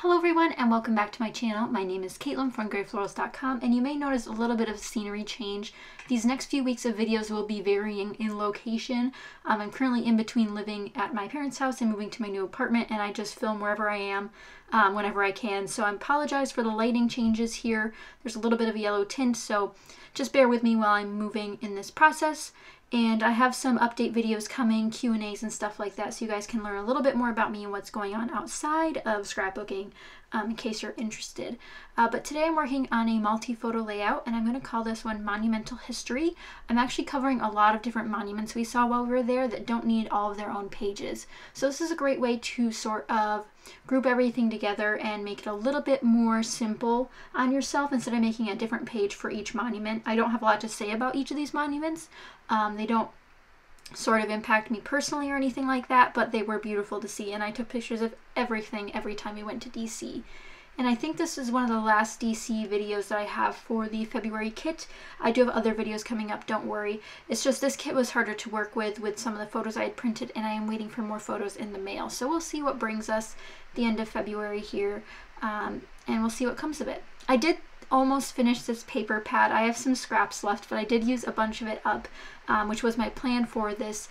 Hello everyone and welcome back to my channel. My name is Caitlin from Florals.com and you may notice a little bit of scenery change. These next few weeks of videos will be varying in location. I'm currently in between living at my parents' house and moving to my new apartment, and I just film wherever I am whenever I can. So I apologize for the lighting changes here. There's a little bit of a yellow tint, so just bear with me while I'm moving in this process. And I have some update videos coming, Q&As and stuff like that, so you guys can learn a little bit more about me and what's going on outside of scrapbooking in case you're interested. But today I'm working on a multi-photo layout, and I'm going to call this one Monumental History. I'm actually covering a lot of different monuments we saw while we were there that don't need all of their own pages. So this is a great way to sort of group everything together and make it a little bit more simple on yourself instead of making a different page for each monument. I don't have a lot to say about each of these monuments. They don't sort of impact me personally or anything like that, but they were beautiful to see, and I took pictures of everything every time we went to DC. And I think this is one of the last DC videos that I have for the February kit. I do have other videos coming up, don't worry. It's just this kit was harder to work with some of the photos I had printed, and I am waiting for more photos in the mail. So we'll see what brings us the end of February here, and we'll see what comes of it. I did almost finish this paper pad. I have some scraps left, but I did use a bunch of it up, which was my plan for this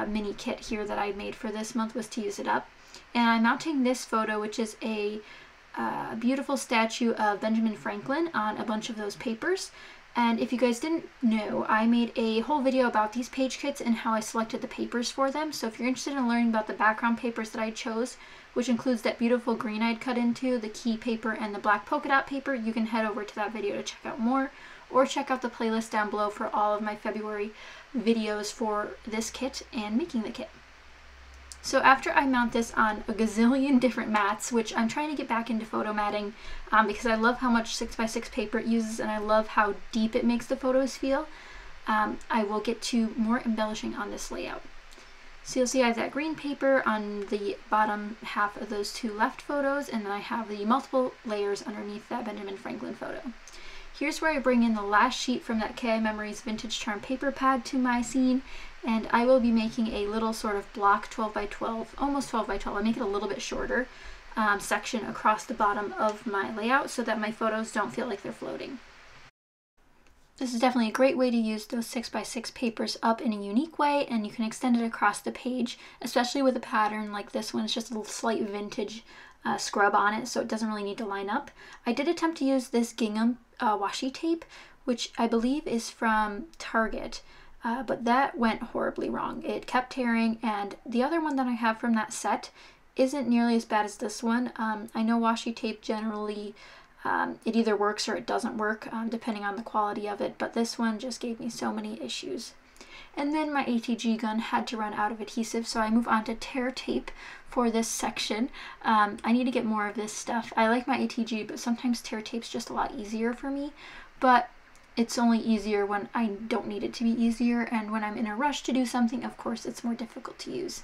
mini kit here that I made for this month, was to use it up. And I'm mounting this photo, which is a beautiful statue of Benjamin Franklin, on a bunch of those papers. And if you guys didn't know, I made a whole video about these page kits and how I selected the papers for them. So if you're interested in learning about the background papers that I chose, which includes that beautiful green I'd cut into, the key paper, and the black polka dot paper, you can head over to that video to check out more, or check out the playlist down below for all of my February videos for this kit and making the kit. So after I mount this on a gazillion different mats, which I'm trying to get back into photo matting because I love how much 6x6 paper it uses, and I love how deep it makes the photos feel, I will get to more embellishing on this layout. So you'll see I have that green paper on the bottom half of those two left photos, and then I have the multiple layers underneath that Benjamin Franklin photo. Here's where I bring in the last sheet from that KI Memories Vintage Charm paper pad to my scene, and I will be making a little sort of block 12 by 12, almost 12 by 12, I make it a little bit shorter, section across the bottom of my layout so that my photos don't feel like they're floating. This is definitely a great way to use those 6x6 papers up in a unique way, and you can extend it across the page, especially with a pattern like this one. It's just a little slight vintage scrub on it, so it doesn't really need to line up. I did attempt to use this gingham washi tape, which I believe is from Target, but that went horribly wrong. It kept tearing, and the other one that I have from that set isn't nearly as bad as this one. I know washi tape generally, it either works or it doesn't work, depending on the quality of it, but this one just gave me so many issues. And then my ATG gun had to run out of adhesive, so I move on to tear tape for this section. I need to get more of this stuff. I like my ATG, but sometimes tear tape's just a lot easier for me, but it's only easier when I don't need it to be easier, and when I'm in a rush to do something, of course, it's more difficult to use.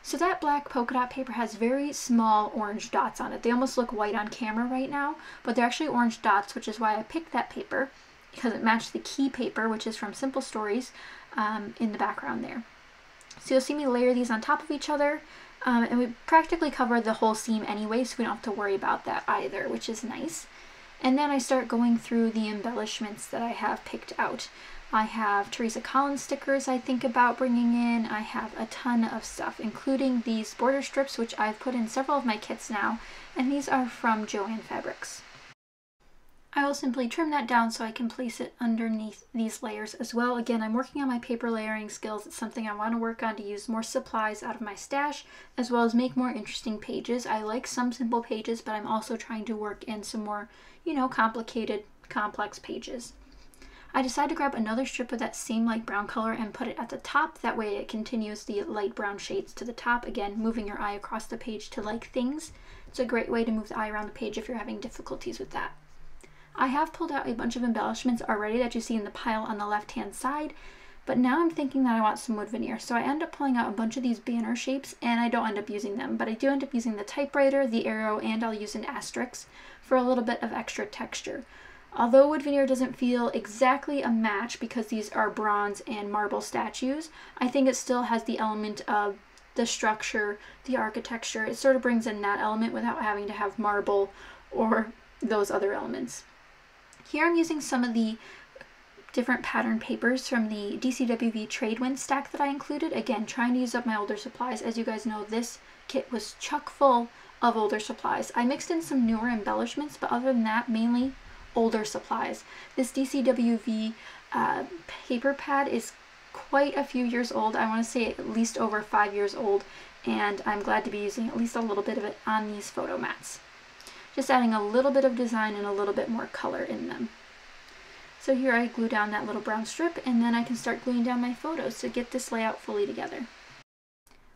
So that black polka dot paper has very small orange dots on it. They almost look white on camera right now, but they're actually orange dots, which is why I picked that paper, because it matched the key paper, which is from Simple Stories, in the background there. So you'll see me layer these on top of each other, and we practically cover the whole seam anyway, so we don't have to worry about that either, which is nice. And then I start going through the embellishments that I have picked out. I have Teresa Collins stickers I think about bringing in. I have a ton of stuff, including these border strips, which I've put in several of my kits now, and these are from Joann Fabrics. I will simply trim that down so I can place it underneath these layers as well. Again, I'm working on my paper layering skills. It's something I want to work on to use more supplies out of my stash, as well as make more interesting pages. I like some simple pages, but I'm also trying to work in some more, you know, complicated, complex pages. I decided to grab another strip of that same light brown color and put it at the top. That way it continues the light brown shades to the top. Again, moving your eye across the page to like things. It's a great way to move the eye around the page if you're having difficulties with that. I have pulled out a bunch of embellishments already that you see in the pile on the left-hand side, but now I'm thinking that I want some wood veneer. So I end up pulling out a bunch of these banner shapes, and I don't end up using them, but I do end up using the typewriter, the arrow, and I'll use an asterisk for a little bit of extra texture. Although wood veneer doesn't feel exactly a match because these are bronze and marble statues, I think it still has the element of the structure, the architecture. It sort of brings in that element without having to have marble or those other elements. Here I'm using some of the different pattern papers from the DCWV Tradewind stack that I included. Again, trying to use up my older supplies. As you guys know, this kit was chock full of older supplies. I mixed in some newer embellishments, but other than that, mainly older supplies. This DCWV paper pad is quite a few years old. I want to say at least over 5 years old, and I'm glad to be using at least a little bit of it on these photo mats. Just adding a little bit of design and a little bit more color in them. So here I glue down that little brown strip, and then I can start gluing down my photos to get this layout fully together.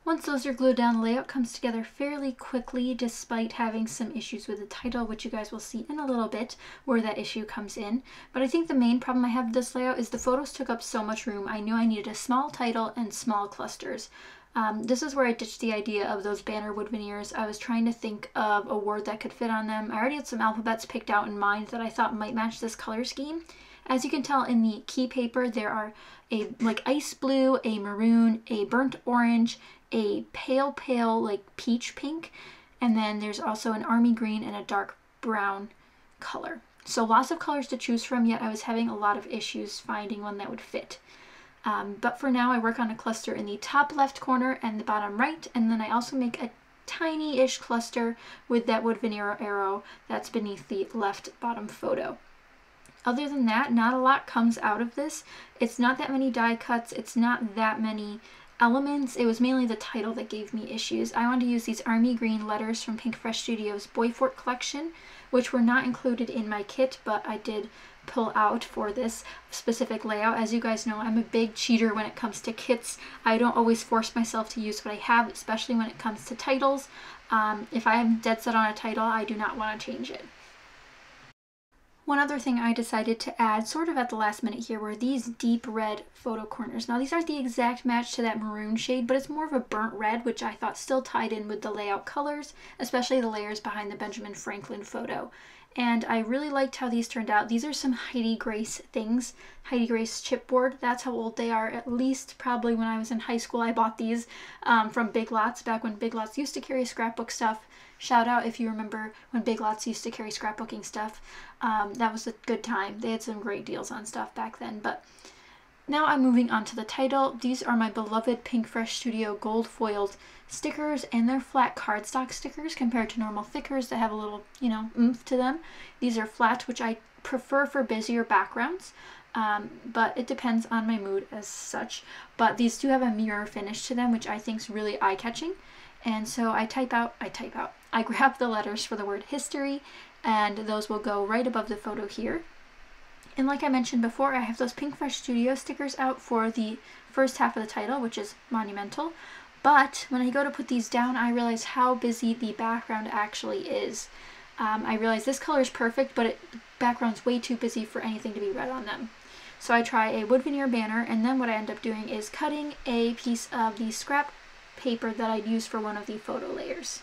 Once those are glued down, the layout comes together fairly quickly despite having some issues with the title, which you guys will see in a little bit where that issue comes in. But I think the main problem I have with this layout is the photos took up so much room. I knew I needed a small title and small clusters. This is where I ditched the idea of those banner wood veneers. I was trying to think of a word that could fit on them. I already had some alphabets picked out in mind that I thought might match this color scheme. As you can tell in the key paper, there are a like ice blue, a maroon, a burnt orange, a pale like peach pink, and then there's also an army green and a dark brown color. So lots of colors to choose from, yet I was having a lot of issues finding one that would fit. But for now I work on a cluster in the top left corner and the bottom right, and then I also make a tiny-ish cluster with that wood veneer arrow that's beneath the left bottom photo. Other than that, not a lot comes out of this. It's not that many die cuts, it's not that many elements. It was mainly the title that gave me issues. I wanted to use these army green letters from Pink Fresh Studios' Boy Fort collection, which were not included in my kit, but I did pull out for this specific layout. As you guys know, I'm a big cheater when it comes to kits. I don't always force myself to use what I have, especially when it comes to titles. If I am dead set on a title, I do not want to change it. One other thing I decided to add sort of at the last minute here were these deep red photo corners. Now these aren't the exact match to that maroon shade, but it's more of a burnt red, which I thought still tied in with the layout colors, especially the layers behind the Benjamin Franklin photo. And I really liked how these turned out. These are some Heidi Grace things, Heidi Grace chipboard. That's how old they are. At least probably when I was in high school I bought these from Big Lots, back when Big Lots used to carry scrapbook stuff. Shout out if you remember when Big Lots used to carry scrapbooking stuff. That was a good time. They had some great deals on stuff back then. But now I'm moving on to the title. These are my beloved Pink Fresh Studio gold foiled stickers, and they're flat cardstock stickers compared to normal thickers that have a little, you know, oomph to them. These are flat, which I prefer for busier backgrounds, but it depends on my mood as such. But these do have a mirror finish to them, which I think is really eye-catching. And so I grab the letters for the word history, and those will go right above the photo here. And like I mentioned before, I have those Pink Fresh Studio stickers out for the first half of the title, which is Monumental. But when I go to put these down, I realize how busy the background actually is. I realize this color is perfect, but the background's way too busy for anything to be read on them. So I try a wood veneer banner, and then what I end up doing is cutting a piece of the scrap paper that I'd use for one of the photo layers.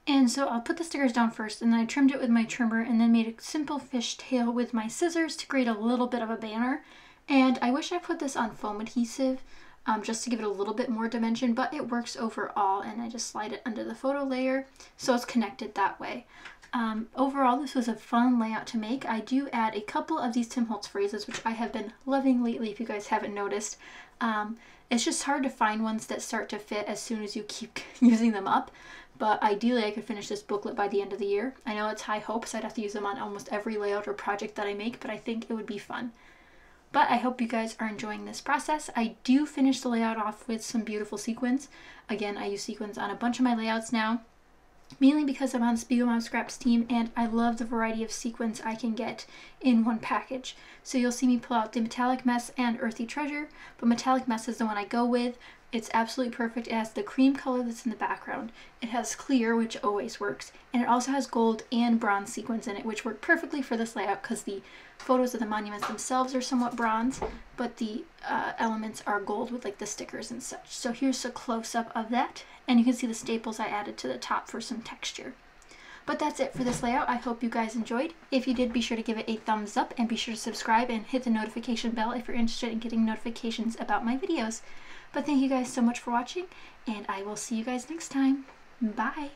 And so I'll put the stickers down first, and then I trimmed it with my trimmer, and then made a simple fishtail with my scissors to create a little bit of a banner. And I wish I put this on foam adhesive just to give it a little bit more dimension, but it works overall, and I just slide it under the photo layer so it's connected that way. Overall, this was a fun layout to make. I do add a couple of these Tim Holtz phrases, which I have been loving lately if you guys haven't noticed. It's just hard to find ones that start to fit as soon as you keep using them up, but ideally I could finish this booklet by the end of the year. I know it's high hopes, I'd have to use them on almost every layout or project that I make, but I think it would be fun. But I hope you guys are enjoying this process. I do finish the layout off with some beautiful sequins. Again, I use sequins on a bunch of my layouts now, mainly because I'm on Spiegelmom Scraps team, and I love the variety of sequins I can get in one package. So you'll see me pull out the Metallic Mess and Earthy Treasure, but Metallic Mess is the one I go with. It's absolutely perfect. It has the cream color that's in the background. It has clear, which always works, and it also has gold and bronze sequins in it, which work perfectly for this layout because the photos of the monuments themselves are somewhat bronze, but the elements are gold with like the stickers and such. So here's a close-up of that, and you can see the staples I added to the top for some texture. But that's it for this layout. I hope you guys enjoyed. If you did, be sure to give it a thumbs up and be sure to subscribe and hit the notification bell if you're interested in getting notifications about my videos. But thank you guys so much for watching, and I will see you guys next time. Bye!